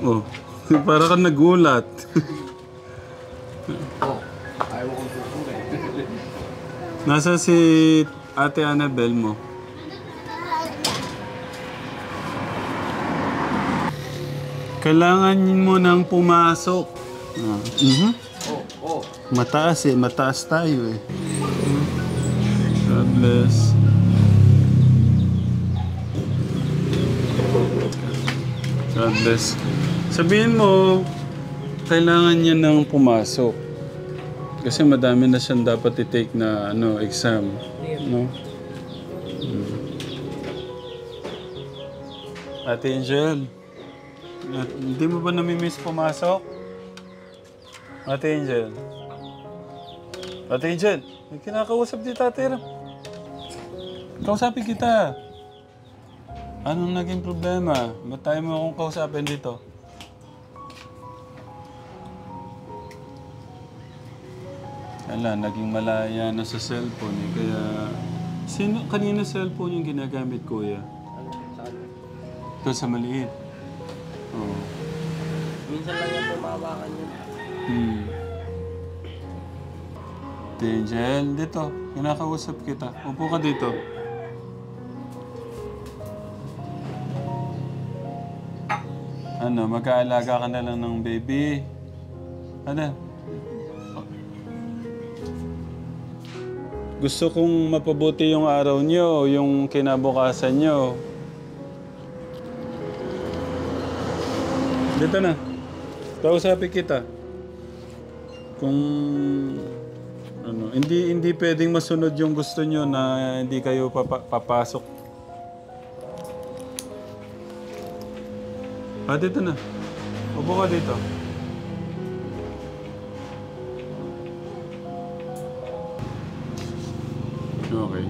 Oh, para kang nagulat. Ayaw ko susunod. Nasa si Ate Annabel mo? Kailangan mo nang pumasok. Mataas eh, mataas tayo eh. God bless. God bless. Sabihin mo, kailangan niya nang pumasok. Kasi madami na siyang dapat i-take na exam. No? Ate Angel, hindi mo ba namimiss pumasok? Ate Angel. Ate Angel, may kinakausap di Tatay Ram. Kausapin kita. Anong naging problema? Ba't tayo mo akong kausapin dito? Ala, naging malaya na sa cellphone eh. Kaya, kanina cellphone yung ginagamit, kuya? Ito sa maliit. Oo. Minsan lang yung pumawakan yun. Angel, dito. Kinakausap kita. Upo ka dito. Mag-aalaga ka na lang ng baby. Gusto kong mapabuti yung araw nyo, yung kinabukasan nyo. Dito na. Kausapin kita. Kung hindi pwedeng masunod yung gusto nyo na hindi kayo papasok. Dito na. Upo ka dito. Okay.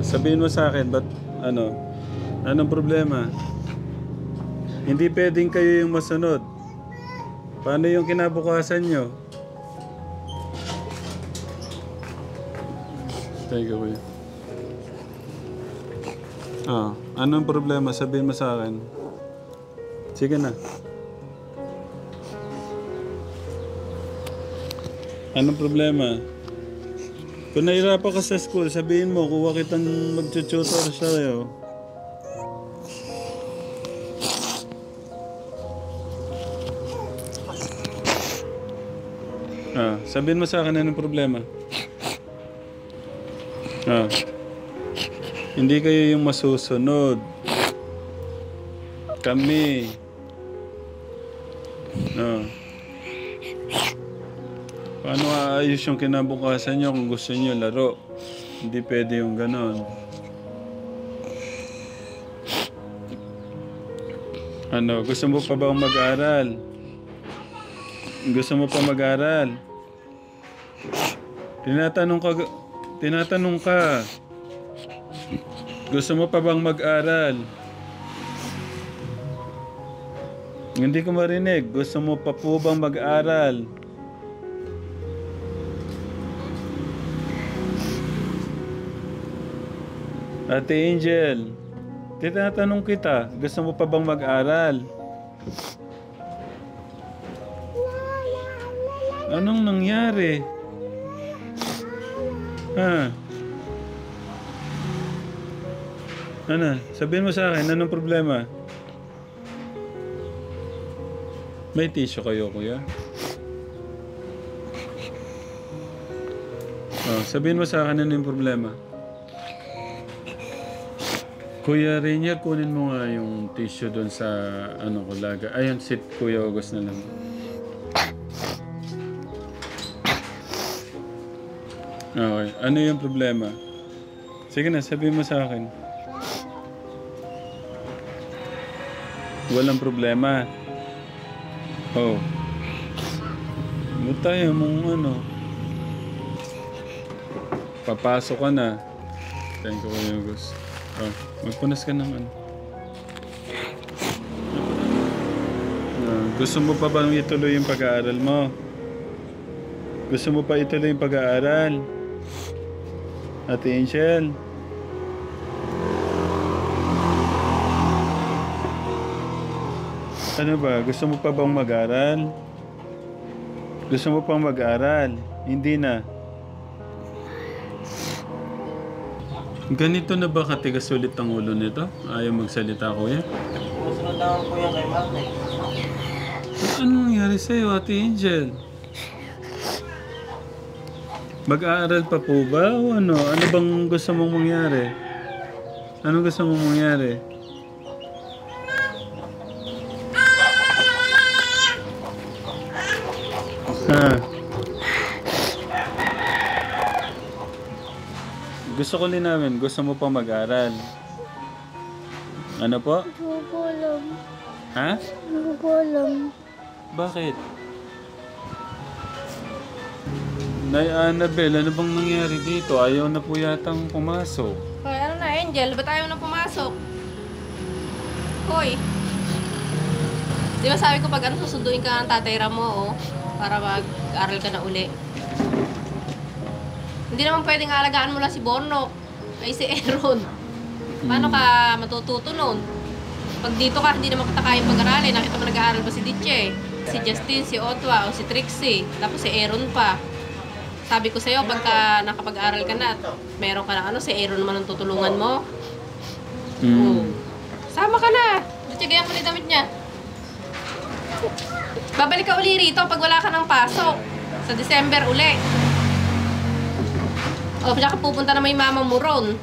Sabihin mo sa akin, anong problema? Hindi pwedeng kayo yung masunod. Paano yung kinabukasan nyo? Thank you, kuya. Anong problema? Sabihin mo sa akin. Sige na. Anong problema? Kung nahirapan ka sa school, sabihin mo, kuha kitang mag-tutor sa'yo. Sabihin mo sa akin anong problema. Hindi kayo yung masusunod. Kami. Paano aayos yung kinabukasan nyo kung gusto nyo laro? Hindi pwede yung ganon. Gusto mo pa bang mag-aral? Gusto mo pa mag-aral? Tinatanong ka. Gusto mo pa bang mag-aral? Hindi ko marinig. Gusto mo pa po bang mag-aral? Ate Angel, tinatanong kita. Gusto mo pa bang mag-aral? Anong nangyari? Sabihin mo sa akin, anong problema? May tissue kayo, kuya? Sabihin mo sa akin, ano yung problema? Kuya Rainier, kunin mo nga yung tissue doon sa kulaga. Ayun, sit Kuya August na lang. Okay, ano yung problema? Sige na, sabihin mo sa akin. Walang problema. Ba't tayo mong papasok ka na. Thank you, Kuya August. Magpunas ka ng gusto mo pa bang ituloy yung pag-aaral mo? Gusto mo pa ituloy yung pag-aaral? Ate Angel? Ano ba? Gusto mo pa bang mag-aral? Gusto mo pang mag-aral? Hindi na. Ganito na ba katigas ulit ang ulo nito? Ayaw magsalita, kuya? Musunod lang po yan kay Mark eh. Ano nangyari sa'yo, Ate Angel? Mag-aaral pa po ba o ano? Ano bang gusto mong mangyari? Ano gusto mong mangyari? Ha? Gusto ko linawin, gusto mo pa mag-aral? Ano po? Hindi ko alam. Ha? Hindi ko alam. Bakit? Nay Annabel, ano bang nangyari dito? Ayaw na po yatang pumasok. Hoy, ano na, Angel? Ba't ayaw na pumasok? Hoy. Di ba sabi ko pag ano, susunduin ka ng tatay Ramo, oh, para mag-aral ka na uli. Hindi naman pwedeng alagaan mo lang si Bornok. Ay si Aaron. Paano ka matututo nun? Pag dito ka, hindi naman kita kayang pag-aralin. Nakita mo nag-aaral ba si Ditche? Si Justin, si Otwa, o si Trixie. Tapos si Aaron pa. Sabi ko sa'yo, pagka nakapag-aral ka na at meron ka na ano, si Aaron naman ang tutulungan mo. Oo. Sama ka na. Ditche, ganyan ko ni damit niya. Babalik ka uli rito pag wala ka ng pasok. Sa December uli. O, tsaka pupunta na may mama mo ron.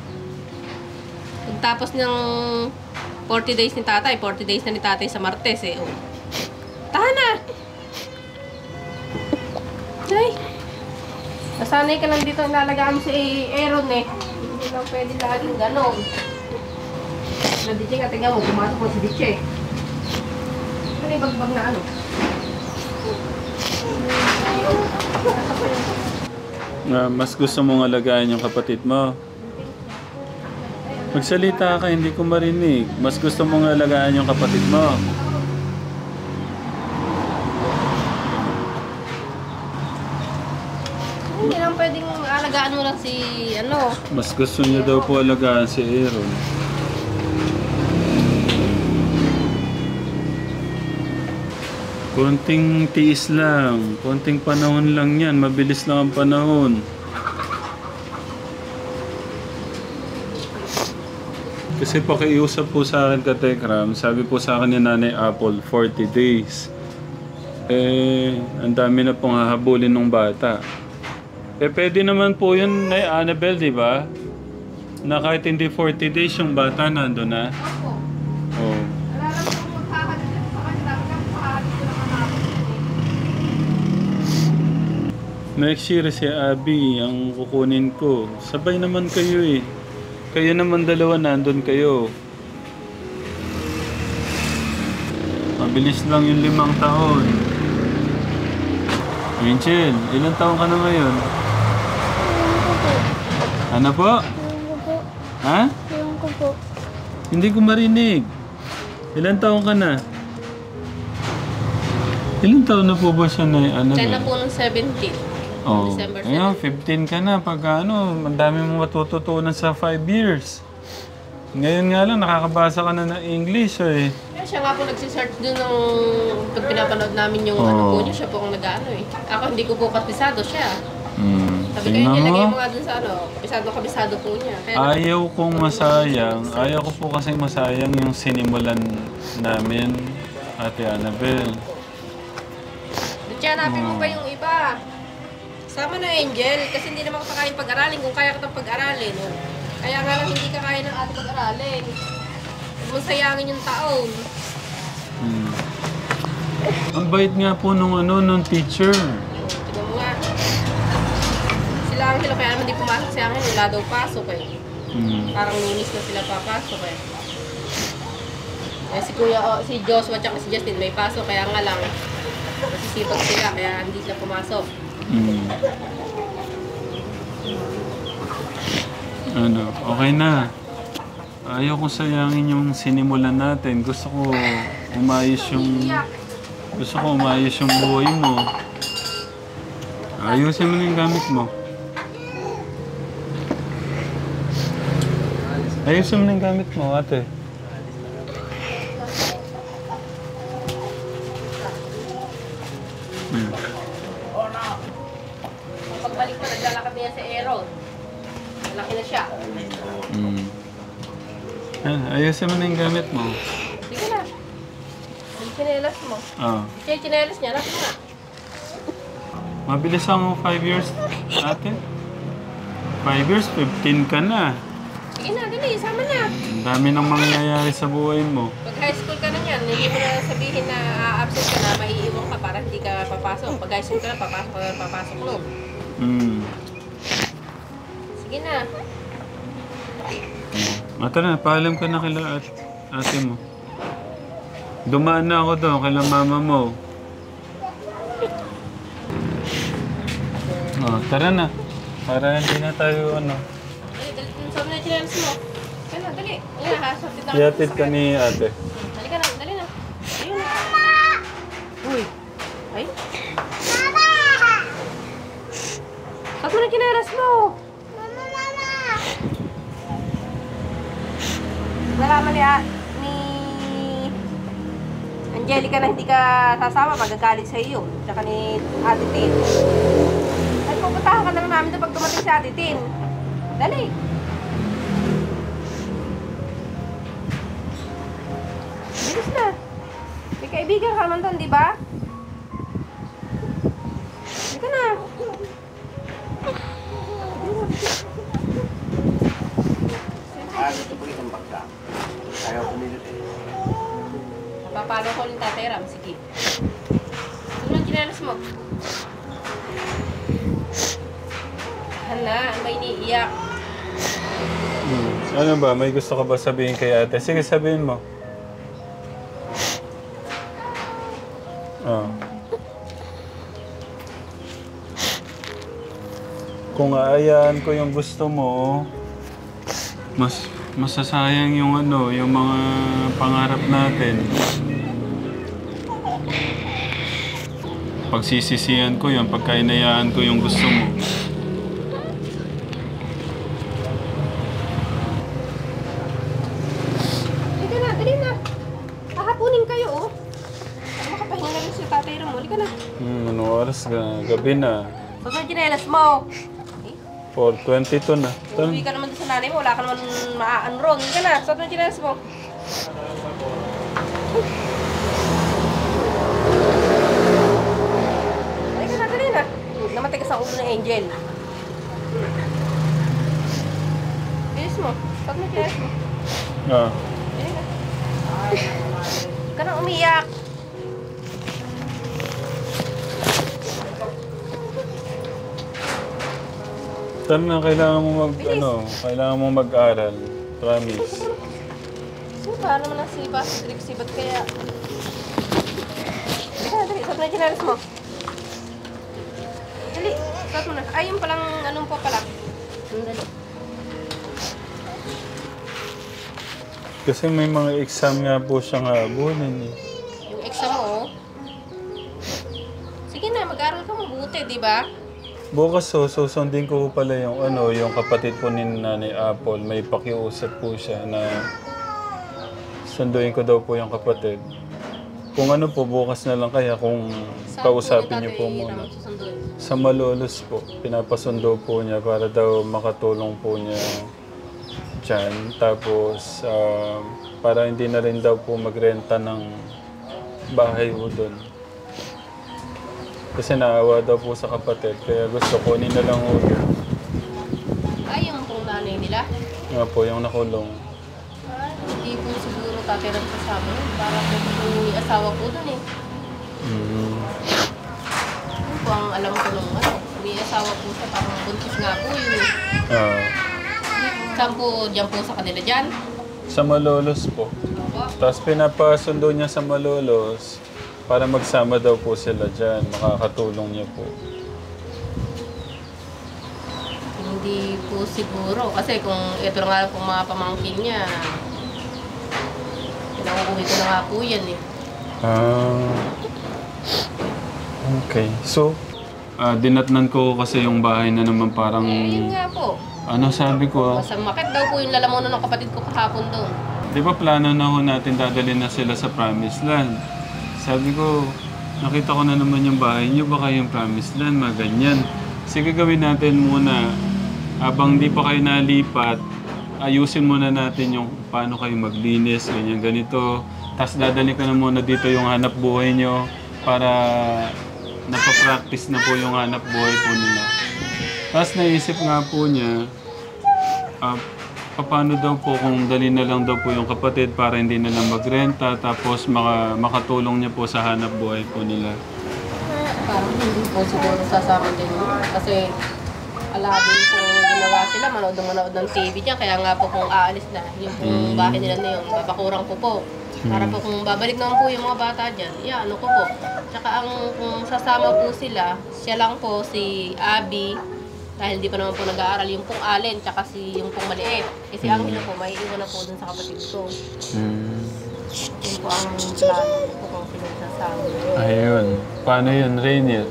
Pagtapos ng 40 days ni tatay, 40 days na ni tatay sa Martes eh. O. Tahan na! Ay! Nasanay ka lang dito, nalagaan mo si Aaron eh. Hindi lang pwede laging ganon. Na Ditche nga, tingnan mo, pumasok mo si Ditche. Ano yung bagbag na ano? Mas gusto mong alagaan yung kapatid mo. Magsalita ka, hindi ko marinig. Mas gusto mong alagaan yung kapatid mo. Hindi lang pwedeng alagaan mo lang si ano. Mas gusto niya daw po alagaan si Aaron. Konting tiis lang. Konting panahon lang yan. Mabilis lang ang panahon. Kasi pakiusap po sa akin ka Tekram, sabi po sa akin ni Nanay Apple, 40 days. Ang dami na pong hahabulin ng bata. Pwede naman po yun, Nay Annabel, di ba? Na kahit hindi 40 days, yung bata nandun na. Ako. Oh. Wala lang kung magkakalit sa kanya. Dapat lang makakalit ko na kahapon. Next year si Abby ang kukunin ko. Sabay naman kayo eh. Kayo naman dalawa nandun kayo. Mabilis lang yung 5 taon. Angel, ilang taon ka na ngayon? Ano po? Ewan ko po. Ha? Ewan ko po. Hindi ko marinig. Ilang taon ka na? Ilang taon na po ba siya na ano? 10 na po ng 17. Oh, December ayun, 15 ka na. Pag ano, ang dami mong matututunan sa 5 years. Ngayon nga lang, nakakabasa ka na ng English eh. Kaya siya nga po nagsisearch dun ng pag pinapanood namin yung ano po niya, siya po ang nag-ano eh. Ako hindi ko po kapisado siya. Sabi kayo Tingnan nilagay mo. mo nga dun sa ano, kabisado po niya. Kaya Ayaw kong masayang. Ayaw ko po kasi masayang yung sinimulan namin, Ate Annabel. Ditche, hanapin mo pa yung iba. Sama na Angel, kasi hindi naman kita kayang pag-aralin kung kaya kitang pag-aralin. Oh. Kaya nga lang hindi ka kaya ng ating pag-aralin. Huwag mong sayangin yung taon. Ang bait nga po nung teacher. Tignan mo nga. Sila ang hilo, kaya naman di pumasok si Angel, wala daw pasok eh. Parang Lunis na sila papasok eh. Si Kuya, si Joshua at si Justin may pasok, kaya nga lang masisipag sila, kaya hindi sila pumasok. Ano, okay na. Ayaw ko sayangin yung sinimulan natin. Gusto ko umayos yung buhay mo. Ayusin mo na yung gamit mo. Ayusin mo na yung gamit mo, ate. Ayusin mo na yung gamit mo. Sige na. Yung chinelas mo. Ah. Siya yung chinelas niya. Nasa nga. Mabilis ang 5 years, ate. 5 years, 15 ka na. Sige na, dali. Sama na. Ang dami nang mangyayari sa buhay mo. Pag high school ka na yan, hindi mo na sabihin na absent ka na, maiiwan ka para hindi ka papasok. Pag high school ka na, papasok mo. Sige na. Tara, paalam ka na kila ate mo. Dumaan na ako doon, kila mama mo. Tara na. Para hindi na tayo ano. Dali, dali. Sabi na yung chinelas mo. Kaya na, dali. Ayan, hasapit ako. Iatid ka ni ate. Dali ka na, dali na. Ayun na. Uy. Ay. Sabi na yung chinelas mo. Nalaman ni Angelica na hindi ka sasama, magagalit sa iyo. Tsaka ni Ate Tin. Ay, pupuntahan ka na lang namin doon pag dumating si Ate Tin. Dali. Bilis na. May kaibigan ka naman doon, di ba? Hindi ka na. Gusto ko isang bagsa. Ayaw pumilit eh. Papalo ko yung Tatay Ram. Sige. Ano ang chinelas mo? Hala, may iniiyak. Ano ba? May gusto ka ba sabihin kay ate? Sige, sabihin mo. Kung aayaan ko yung gusto mo, masasayang yung ano, yung mga pangarap natin. Pagsisisihan ko yan, pagkainayaan ko yung gusto mo. Halika na, dali na. Hahapunin kayo, oh. Para makapahinga na rin si Tatay Ram. Halika na. Anong oras ka? Gabi na. Huwag ang chinelas mo. 4:22 na. Uwi ka naman doon sa nanay mo. Wala ka naman maa-unroll. Halika na, suot mo ang chinelas mo. Halika na, dali na. Namatigas ang ulo ng Angel. Bilis mo. Suot mo ang chinelas mo. Dali na. Huwag ka nang umiyak. Tama, kailangan mo kailangan mo mag-aral. Promise. Para naman ang sibat kaya. Dali, suot mo ang chinelas mo. Dali, suot mo na. Ay, yung palang anong po pala. Dali. Kasi may mga exam nga po siyang habulin eh. Yung exam mo, sige na, mag-aral ka mabuti, di ba? Bukas susundin ko pala yung yung kapatid po ni Nanay Apple. May pakiusap po siya na sunduin ko daw po yung kapatid. Kung ano po, bukas na lang kaya kung kausapin niyo po muna. Sa Malolos po, pinapasundo po niya para daw makatulong po niya dyan. Tapos, para hindi na rin daw po magrenta ng bahay po doon. Kasi naawa daw po sa kapatid, kaya gusto kunin na lang po. Ay, yung pong nanay nila? Nga po, yung nakulong. Ay, hindi po siguro tatirang kasama yun. Para po may asawa po doon eh. Yun po ang alam ko nung may asawa po siya, parang buntis nga po yun eh. Saan po, dyan po sa kanila dyan? Sa Malolos po. Opo. Tapos pinapasundo niya sa Malolos para magsama daw po sila dyan. Makakatulong niya po. Hindi po siguro. Kasi kung ito nga po mga pamangkin niya, pinangukuhi ko na nga po yan eh. Okay. So, dinatnan ko kasi yung bahay na naman parang... Yun nga po. Ano sabi ko? Masamakit daw po yung lalamunan ng kapatid ko kahapon doon. Di ba plano na ho natin dadalhin na sila sa Promised Land? Sabi ko, nakita ko na naman yung bahay niyo, baka yung Promised Land, mga ganyan. Sige, gawin natin muna. habang di pa kayo nalipat, ayusin muna natin yung paano kayo maglinis, ganyan, ganito. Tapos dadali ko na muna dito yung hanap buhay nyo para napapractice na po yung hanap buhay po nila. Tapos naisip nga po niya, paano daw po kung dali na lang daw po yung kapatid para hindi na lang magrenta, tapos makatulong niya po sa hanap buhay po nila. Parang hindi po siguro sasama din yun. Kasi din po ginawa sila, manood ng TV niya. Kaya nga po kung aalis na, yung pong bahay nila na yun, babakurang ko po. Para po kung babalik naman po yung mga bata dyan, ano ko po. Tsaka kung sasama po sila, siya lang po, si Abby, dahil hindi pa naman po nag-aaral, yung pong Allen, tsaka yung pong maliit. Kasi ang hilo po, may iwan na po dun sa kapatid ko. Yun po ang plano ko kung sinasasabi. Ayun. Paano yun, Rainier?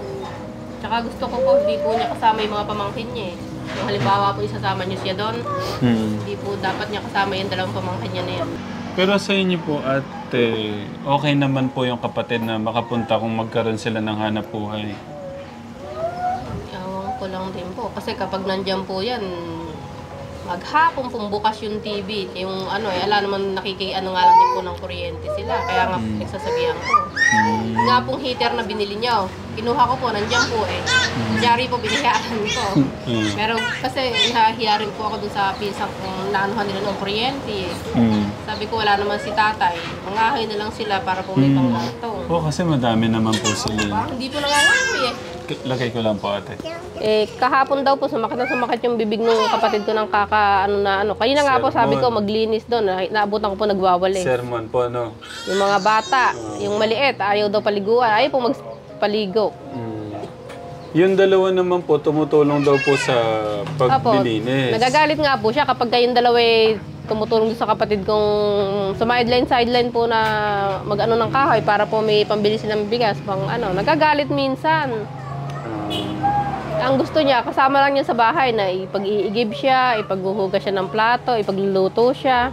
Tsaka gusto ko po, hindi po niya kasama yung mga pamangkin niya eh. Yung halimbawa po, isasama niyo siya doon, hindi po dapat niya kasama yung dalawang pamangkin niya na yun. Pero sa inyo po, ate, okay naman po yung kapatid na makapunta kung magkaroon sila ng hanap buhay. Ewan ko lang din po. Kasi kapag nandyan po yan, maghapon pong bukas yung TV. Yung ala naman nga lang din po ng kuryente sila. Kaya nga nagsasabihan ko. Nga pong heater na binili niyo, kinuha ko po, nandyan po eh. Diary po biniharan ko. Pero kasi nahihiyarin po ako dun sa pinsang kung naanuhan nila ng kuryente eh. Sabi ko wala naman si tatay. Mangahoy na lang sila para po may panggatong. Po kasi madami naman po sila. Hindi po nangangahoy eh. Lagay ko lang po, ate. Kahapon daw po sumakit yung bibig ng kapatid ko ng Kanina nga po sabi ko maglinis doon. Naabutan ko po nagwawali. Sermon po, no? Yung mga bata, yung maliit, ayaw daw paliguan. Ayaw po magpaligo. Yung dalawa naman po, tumutulong daw po sa paglilinis. Nagagalit nga po siya kapag kayong dalawa tumutulong sa kapatid kong sideline po na mag-ano ng kahoy para po may pambili silang bigas. Nagagalit minsan. Ang gusto niya, kasama lang niya sa bahay na ipag-iigib siya, ipaghuhugas siya ng plato, ipagluluto siya.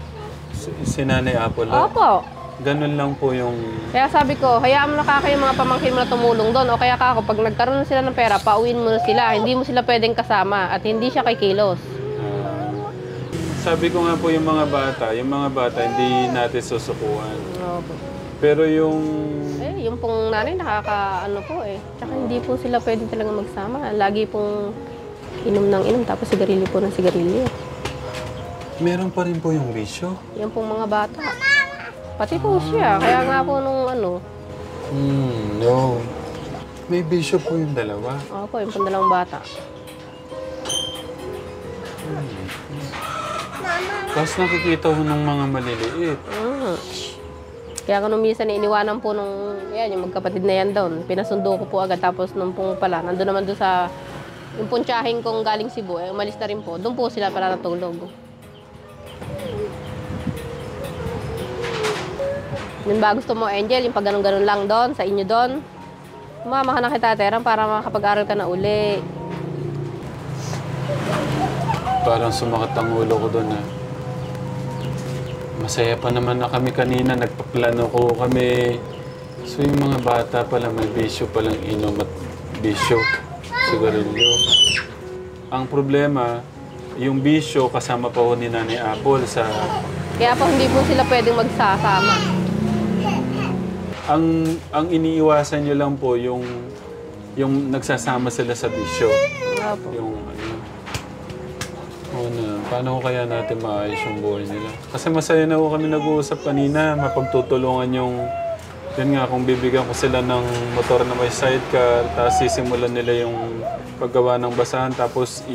Si Nanay Apple? Opo. Ganun lang po yung... Kaya sabi ko, hayaan mo na yung mga pamangkin mo na tumulong doon. O kaya pag nagkaroon na sila ng pera, pauwiin mo na sila. Hindi mo sila pwedeng kasama at hindi siya kay kilos. Sabi ko nga po yung mga bata hindi natin susukuan. Opo. Pero yung... Yung pong nanay po eh. Tsaka hindi po sila pwede talaga magsama. Lagi pong inom ng inom tapos sigarilyo po ng sigarilyo. Meron pa rin po yung bisyo? Yung pong mga bata. Pati po siya. Kaya nga po nung no. May bisyo po yung dalawa. Opo, yung pong dalawang bata. Tapos nakikita ko ng mga maliliit. Kaya nung minsan iniwanan po yung magkapatid na yan doon. Pinasundo ko po agad. Tapos nung pong pala, nandun naman doon sa yung puntsahing kong galing Cebu, umalis na rin po. Doon po sila pala natulog. Yun ba gusto mo, Angel? Yung pag ganun-ganun lang doon, sa inyo doon? Mama ka na kita, Terang, para makapag-aral ka na uli. Parang sumakit ang ulo ko doon Masaya pa naman na kami kanina, nagpaplano ko kami. So yung mga bata pala may bisyo palang inom at bisyo, sigarilyo. Ang problema, yung bisyo kasama pa ho ni Nanay Apple sa... Kaya po hindi po sila pwedeng magsasama. Ang iniiwasan nyo lang po yung nagsasama sila sa bisyo. Opo. Yung paano ko kaya natin maayos yung buhay nila? Kasi masaya na ho kami nag-uusap kanina, mapagtutulungan yun nga, kung bibigyan ko sila ng motor na may sidecar, tapos sisimulan nila yung paggawa ng basahan, tapos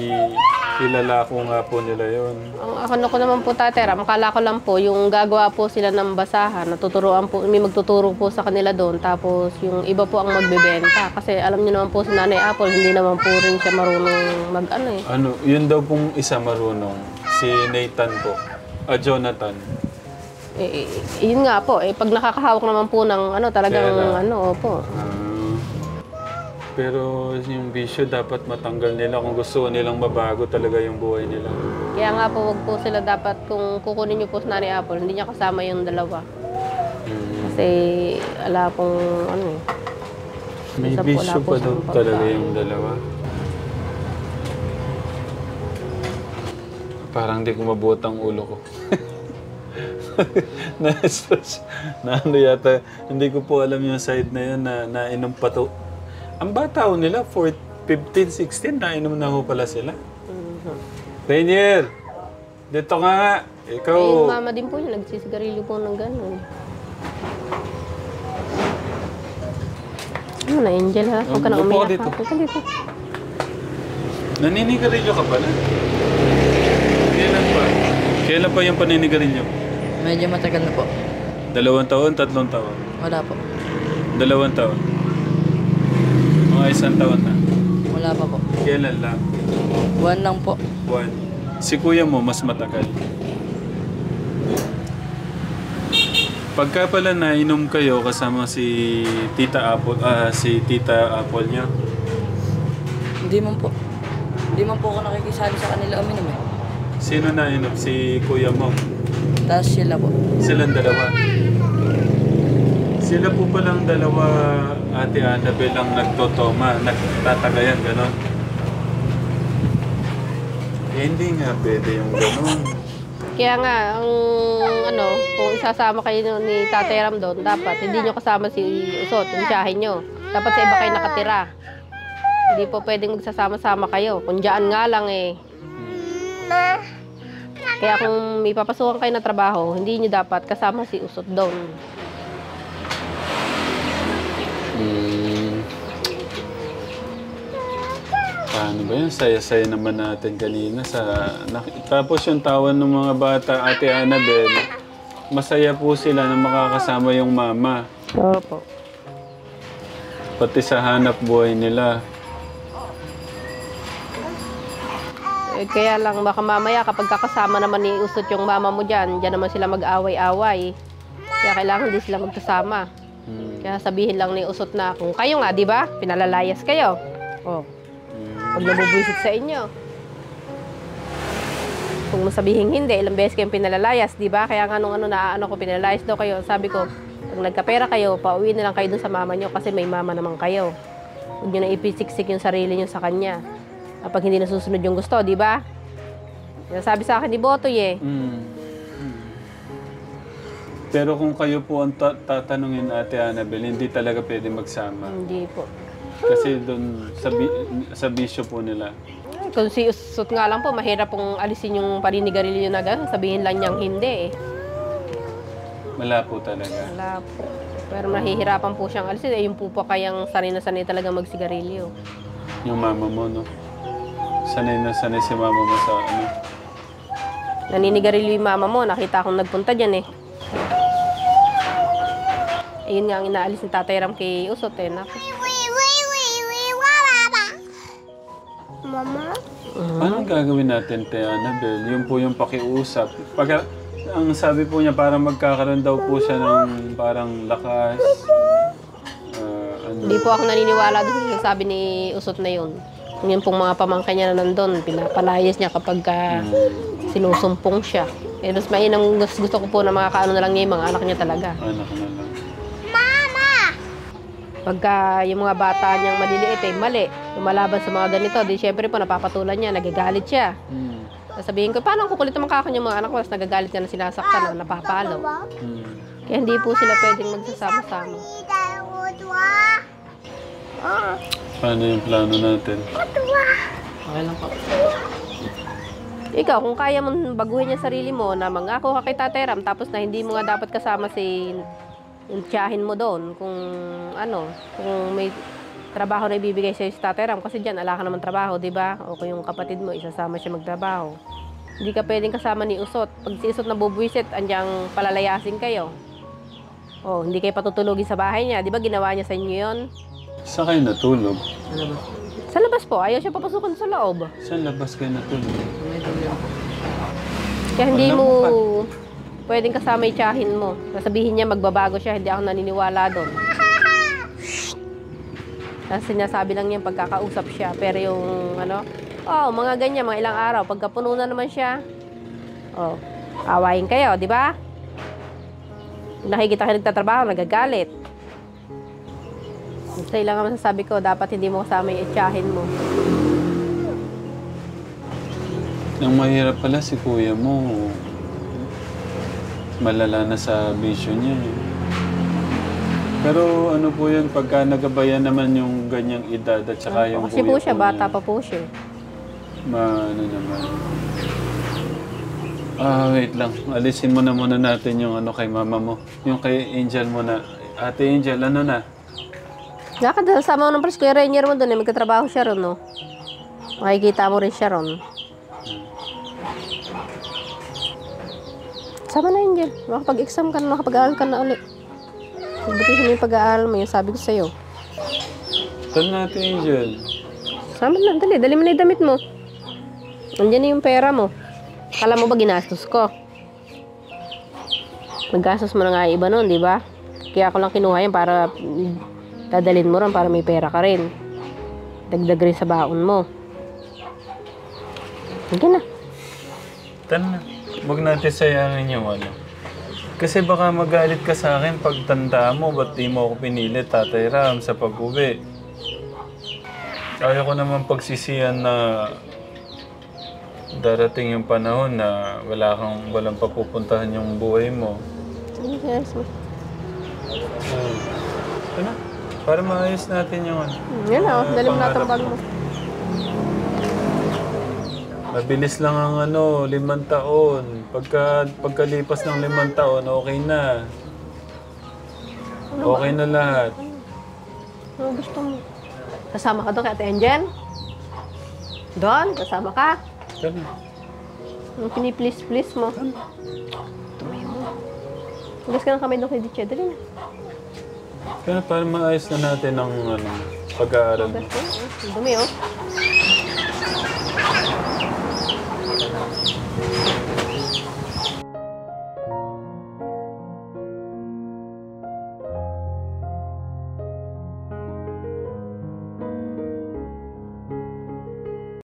ilalako nga po nila yun. Ang ko naman po, Tatera, makala ko lang po, yung gagawa po sila ng basahan, natuturuan po, may magtuturo po sa kanila doon, tapos yung iba po ang magbebenta. Kasi alam niyo naman po si Nanay Apple, hindi naman po rin siya marunong yun daw pong isa marunong, si Nathan po, Jonathan. Yun nga po, pag nakakahawak naman po ng talagang po. Pero yung bisyo dapat matanggal nila kung gusto nilang mabago talaga yung buhay nila. Kaya nga po, wag po sila dapat, kung kukunin niyo po si Nanay Apple, hindi niya kasama yung dalawa. Kasi ala pong May bisyo pa daw talaga yung dalawa. Parang di ko mabuot ang ulo ko. Na-stress. Na ano yata, hindi ko po alam yung side na yun na nainom pa to. Ang bata ho nila, 15, 16, nainom na ho pala sila. Rainier, dito nga. Ikaw. Ay, yung mama din po niya, nagsisigarilyo po ng gano'n. Ano na, Angel ha? Huwag ka na Upo ka umiyak dito. ha. Huwag ka dito. Naninigarilyo ka pala? Kailan pa? Kailan pa yung paninigarilyo? Medyo matagal na po. 2 taon, 3 taon? Wala po. 2 taon? Mga 1 taon na? Wala pa po. Kailan lang? Buwan lang po. 1. Si kuya mo, mas matagal. Pagka pala nainom kayo kasama si Tita Apple niya, Hindi man po. Hindi man po ako nakikisali sa kanila uminom eh. sino nainom? Si kuya mo? Tapos sila po. Silang dalawa. Sila po palang dalawa, Ate Annabel, ang nagtotoma, nagtatagayan, gano'n. Hindi nga pwede yung gano'n. Kaya nga, kung isasama kayo ni Tatay Ram doon, dapat hindi nyo kasama si Usot, yung tiyahin nyo. Dapat sa iba kayo nakatira. Hindi po pwedeng magsasama-sama kayo. Kung dyan nga lang eh. Kaya kung may papasukan kayo na trabaho, hindi nyo dapat kasama si Usot doon. Paano ba yun? Saya-saya naman natin kanina tapos yung tawan ng mga bata, Ate Annabel, masaya po sila na makakasama yung mama. Opo. Pati sa hanap buhay nila. Kaya lang baka mamaya kapag kakasama naman ni Usot yung mama mo dyan naman sila mag-away-away. Kaya kailangan din sila magkasama. Kaya sabihin lang ni Usot na kung kayo nga, di ba? Pinalalayas kayo. Oh. Pag nabubwisit sa inyo. Kung sabihin hindi, ilang beses kayong pinalalayas, di ba? Kaya nga nung ko, pinalalayas daw kayo. Sabi ko, pag nagkapera kayo, pauwi na lang kayo dun sa mama nyo kasi may mama naman kayo. Huwag nyo na ipisiksik yung sarili nyo sa kanya. Kapag hindi nasusunod yung gusto, di ba? Sabi sa akin ni Botoy eh. Pero kung kayo po ang tatanungin, Ate Annabel, hindi talaga pwede magsama. Hindi po. Kasi doon sa bisyo po nila. Kung si Usot nga lang po, mahirap pong alisin yung paninigarilyo na gano'n. Sabihin lang niyang hindi eh. Wala po talaga. Wala po. Pero mahihirapan po siyang alisin. Eh, yung po pa kayang sanay na sanay talaga magsigarilyo. Yung mama mo, no? Sanay na sanay si mama mo sa ano. Naninigarilyo yung mama mo. Nakita akong nagpunta dyan eh. Ayun nga ang inaalis ni Tatay Ram kay Usot eh. Naku. Mama? Paano gagawin natin, Te Annabel? Yun po yung pakiusap. Ang sabi po niya, parang magkakaroon daw po siya ng parang lakas. Hindi po ako naniniwala doon sa sabi ni Usot na yun. Yung pong mga pamangkin niya na nandun, pinapalayas niya kapag sinusumpong siya. Eh, mas mainang gusto ko po na makakaano na lang niya yung mga anak niya talaga. Anak na lang. Pagka yung mga bata niyang maliliit eh, mali. Lumalaban sa mga ganito, di syempre po napapatulan niya, nagagalit siya. Sasabihin ko, paano kukulit naman kakanya yung mga anak ko, tapos nagagalit ka na sinasaktan, na napapalo. Kaya hindi po sila pwedeng magsasama-sama. Paano yung plano natin? Okay lang po. Ikaw, kung kaya mong baguhin yung sarili mo na mangako ka kay Tatay Ram, tapos na hindi mo nga dapat kasama si yung tiyahin mo doon, kung may trabaho na ibibigay sa'yo si Tatay Ram, kasi dyan, ala ka naman trabaho, di ba? O kung yung kapatid mo, isasama siya magtrabaho. Hindi ka pwedeng kasama ni Usot. Pag si Usot na bubwisit, andyang palalayasin kayo. O, hindi kayo patutulogin sa bahay niya. Di ba ginawa niya sa inyo yun? Saan kayo natulog? Ano ba? Sa labas po, ayaw siya papasukan sa loob. Saan labas kayo natulog? May tuloy po. Kaya hindi Wala mo mo pwedeng kasama yung tiyahin mo. Nasabihin niya magbabago siya, hindi ako naniniwala doon. Kasi sinasabi lang niya pagkakausap siya. Pero yung mga ganyan, mga ilang araw, pagkapuno na naman siya, awayin kayo, di ba? Nakikita kayo nagtatrabaho, nagagalit. Ito lang ang masasabi ko, dapat hindi mo kasama yung tiyahin mo. Ang mahirap pala si kuya mo. Malala na sa vision niya. Eh. Pero ano po yan, pagka nagabayan naman yung ganyang edad at saka yung Kasi po kuya siya, po bata niya, pa po siya. ano naman. Wait lang. Alisin mo na muna natin yung ano kay mama mo. Yung kay Angel muna. Ate Angel, ano na? Nakadal sama mo ng Presko Rainier mo doon eh. Magkatrabaho siya ron, no? Makikita mo rin siya ron. Sama na Angel. Makapag-exam ka na, makapag-aaral ka na ulit. Butihin mo yung pag-aaral mo, yung sabi ko sa'yo. Tal natin Angel. Sama na, dali. Dali mo na yung damit mo. Nandiyan na yung pera mo. Kala mo ba ginastos ko? Naggastos mo na nga yung iba nun, di ba? Kaya ako lang kinuha yan para dadalhin mo rin para may pera ka rin. Dagdag rin sa baon mo. Sige na. Tal na. Huwag natin sayangin yung ano. Kasi baka magalit ka sa akin pag tanda mo, ba't di mo ako pinilit, Tatay Ram, sa pag-uwi. Ayaw ko naman pagsisiyan na darating yung panahon na walang papupuntahan yung buhay mo. Sige, yes. Ano? Para maayos natin yung ano. Yan o, dali mo natin bag mo. Mabilis lang ang 5 taon. Pagkalipas ng 5 taon, okay na. Okay na lahat. Ano gusto mo? Kasama ka doon kay Ate Angel? Doon? Kasama ka? Tara. Ang piniplease-please mo. Tumayo mo. Tugas ka ng kamay doon kay Diche. Dali na. Kaya para maayos na natin ang pag-aaral mo. Tugas mo. Ang dumi oh.